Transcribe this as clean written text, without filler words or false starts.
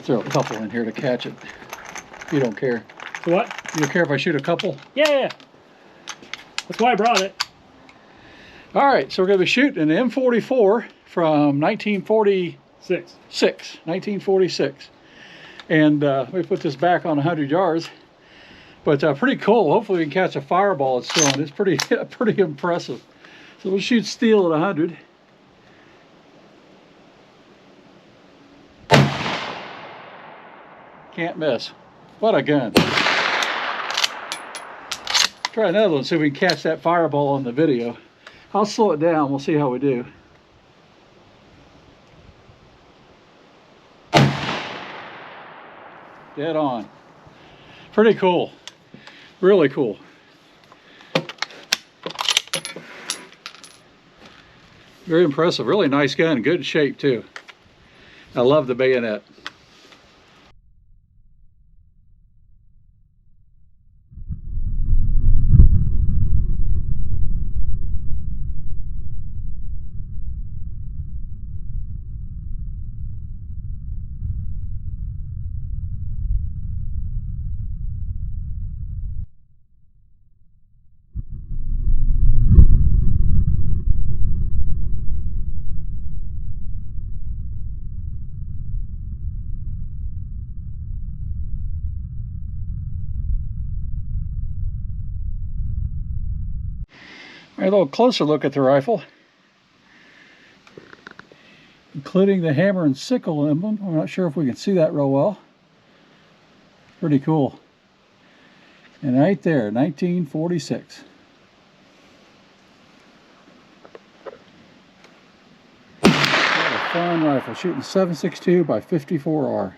throw a couple in here to catch it. You don't care. What? You don't care if I shoot a couple? Yeah. That's why I brought it. All right, so we're going to be shooting an M44 from 1946. 1946. And we put this back on 100 yards. But pretty cool. Hopefully we can catch a fireball it's throwing. It's pretty pretty impressive. So we'll shoot steel at 100. Can't miss. What a gun. Try another one, see if we can catch that fireball on the video. I'll slow it down. We'll see how we do. Dead on. Pretty cool. Really cool. Very impressive. Really nice gun. Good shape too. I love the bayonet. A little closer look at the rifle, including the hammer and sickle emblem. I'm not sure if we can see that real well. Pretty cool. And right there, 1946. What a fun rifle, shooting 7.62 by 54R.